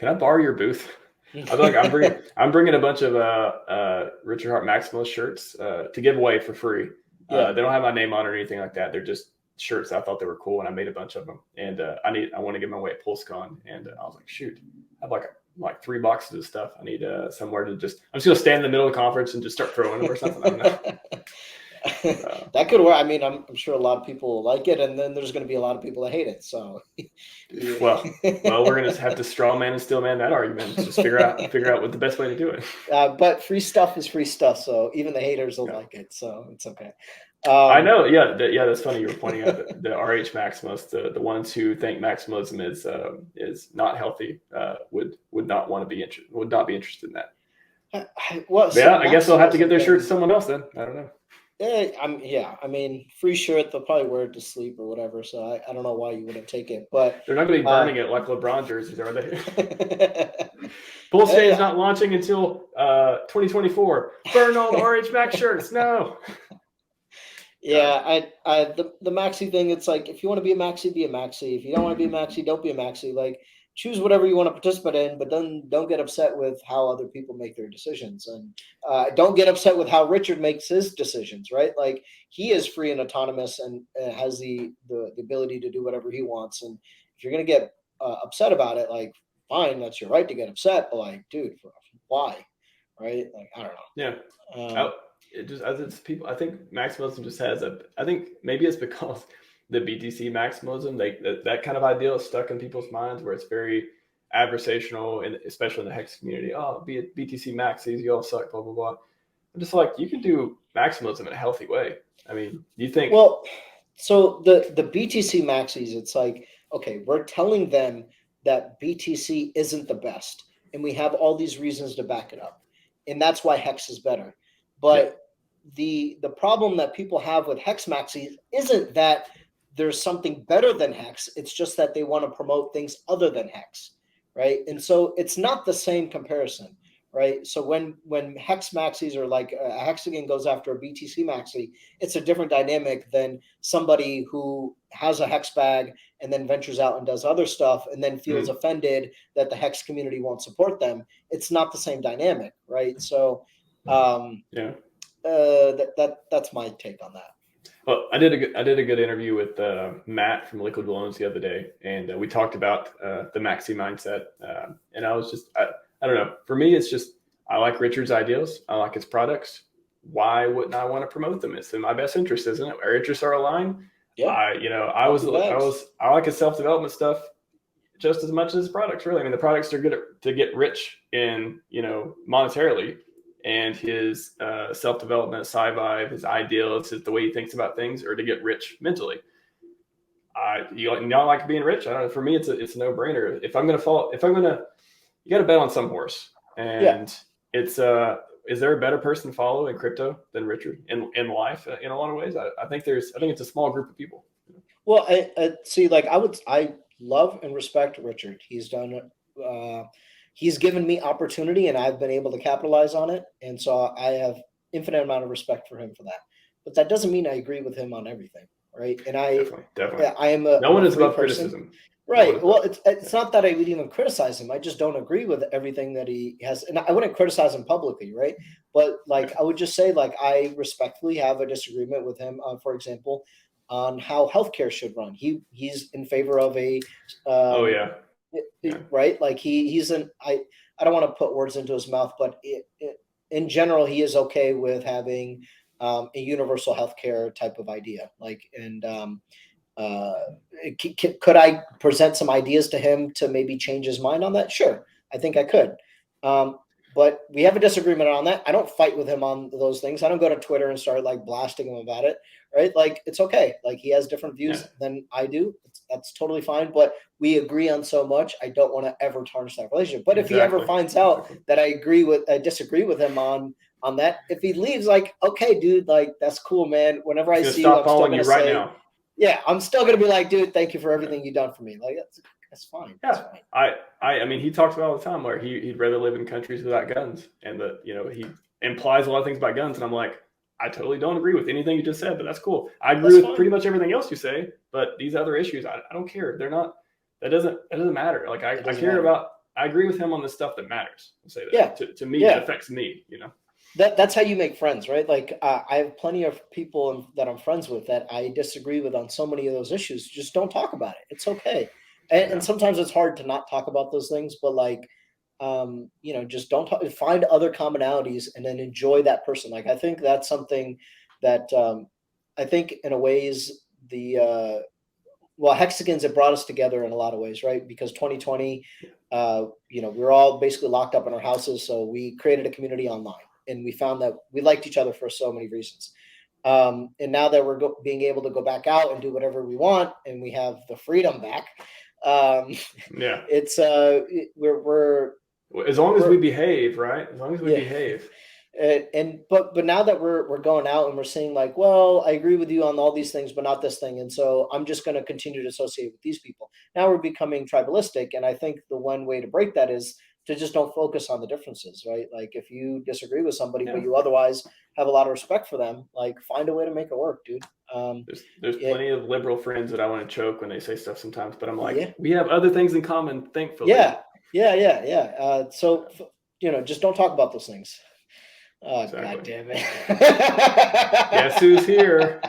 can I borrow your booth? I feel like I'm bringing a bunch of Richard Hart Maximalist shirts to give away for free. They don't have my name on it or anything like that. They're just shirts. I thought they were cool, and I made a bunch of them. And I want to give them away at PulseCon. And I was like, shoot, I have like 3 boxes of stuff. I need somewhere to I'm just gonna stand in the middle of the conference and just start throwing them or something. I don't know. That could work. I mean, I'm sure a lot of people will like it, and then there's going to be a lot of people that hate it. So, well, we're going to have to straw man and steel man that argument. Just figure out what the best way to do it. But free stuff is free stuff, so even the haters will like it. So it's okay. I know. Yeah, that's funny. You were pointing out that the RH maximalists, the ones who think maximalism is not healthy, would not want to be would not be interested in that. I guess they'll have to get their shirt to someone else then. I don't know. I mean, free shirt, they'll probably wear it to sleep or whatever. So I don't know why you wouldn't take it, but they're not going to be burning it like LeBron jerseys, are they? PulseChain is not launching until 2024. Burn all the RHMax shirts. No. Yeah, the maxi thing. It's like, if you want to be a maxi, be a maxi. If you don't want to be a maxi, don't be a maxi. Like, choose whatever you want to participate in, but then don't get upset with how other people make their decisions, and don't get upset with how Richard makes his decisions. Right? Like, he is free and autonomous, and has the ability to do whatever he wants. And if you're gonna get upset about it, like, fine, that's your right to get upset. But like, dude, why? Right? Like, I don't know. Yeah. People. I think maximalism just has I think maybe it's because the BTC maximalism, that kind of ideal is stuck in people's minds, where it's very adversational, and especially in the Hex community. Oh, be it BTC maxis, you all suck, blah blah blah. I'm just like, you can do maximalism in a healthy way. I mean, you think? Well, so the BTC maxis, it's like, okay, we're telling them that BTC isn't the best, and we have all these reasons to back it up, and that's why Hex is better. But the problem that people have with Hex maxis isn't that there's something better than Hex. It's just that they want to promote things other than Hex, right? And so it's not the same comparison, right? So when Hex maxis, or like a Hexagon goes after a BTC maxi, it's a different dynamic than somebody who has a Hex bag and then ventures out and does other stuff and then feels offended that the Hex community won't support them. It's not the same dynamic, right? So that's my take on that. Well, I did a good interview with Matt from Liquid Loans the other day, and we talked about the maxi mindset. And I was just, I don't know. For me, it's just, I like Richard's ideals. I like his products. Why wouldn't I want to promote them? It's in my best interest, isn't it? Our interests are aligned. Yeah. I like his self-development stuff just as much as his products. Really, I mean, the products are good to get rich in, monetarily. And his self-development, Scivive, his ideals, the way he thinks about things, or to get rich mentally. You don't like being rich? I don't know. For me, it's a no-brainer. If I'm gonna, you got to bet on some horse. And it's is there a better person to follow in crypto than Richard in life in a lot of ways? I think it's a small group of people. Well, I see. Like, I love and respect Richard. He's done. He's given me opportunity, and I've been able to capitalize on it. And so I have infinite amount of respect for him for that. But that doesn't mean I agree with him on everything, right? And definitely. I am no one is above criticism. Right. Well, it's not that I would even criticize him. I just don't agree with everything that he has. And I wouldn't criticize him publicly, right? But like, I would just say, like, I respectfully have a disagreement with him, for example, on how healthcare should run. He's in favor of a right? Like, he's I don't want to put words into his mouth, but in general, he is okay with having a universal healthcare type of idea. Like, and could I present some ideas to him to maybe change his mind on that? Sure, I think I could. But we have a disagreement on that. I don't fight with him on those things. I don't go to Twitter and start like blasting him about it, right? Like, it's okay. Like, he has different views than I do. That's totally fine. But we agree on so much. I don't want to ever tarnish that relationship. But if he ever finds out that I disagree with him on that, if he leaves, like, okay, dude, like, that's cool, man. Whenever I see you, I'm still gonna say, now. Yeah, I'm still gonna be like, dude, thank you for everything you've done for me. Like, that's fine. Yeah. That's fine. I mean, he talks about all the time where he'd rather live in countries without guns, and he implies a lot of things about guns, and I'm like, I totally don't agree with anything you just said, but that's cool. I agree with pretty much everything else you say, but these other issues, I don't care. They're not. That doesn't matter. Like, I care about I agree with him on the stuff that matters. I'll say that. Yeah. To me, Yeah. it affects me, you know. That's how you make friends, right? Like I have plenty of people that I'm friends with that I disagree with on so many of those issues. Just don't talk about it. It's okay. And sometimes it's hard to not talk about those things, but like, you know, just don't talk, find other commonalities and then enjoy that person. Like I think that's something that I think in a ways the well, hexagons have brought us together in a lot of ways, right? Because 2020, you know, we were all basically locked up in our houses, so we created a community online, and we found that we liked each other for so many reasons. And now that we're being able to go back out and do whatever we want, and we have the freedom back, Yeah. it's we're as long as we behave, right? As long as we behave. But now that we're going out and we're saying like, well, I agree with you on all these things, but not this thing, and so I'm just going to continue to associate with these people. Now we're becoming tribalistic, and I think the one way to break that is to just don't focus on the differences, right? Like if you disagree with somebody, but you otherwise have a lot of respect for them, like find a way to make it work, dude. There's plenty of liberal friends that I want to choke when they say stuff sometimes, but I'm like, we have other things in common, thankfully. So you know, just don't talk about those things. Oh, exactly. God damn it. Guess who's here?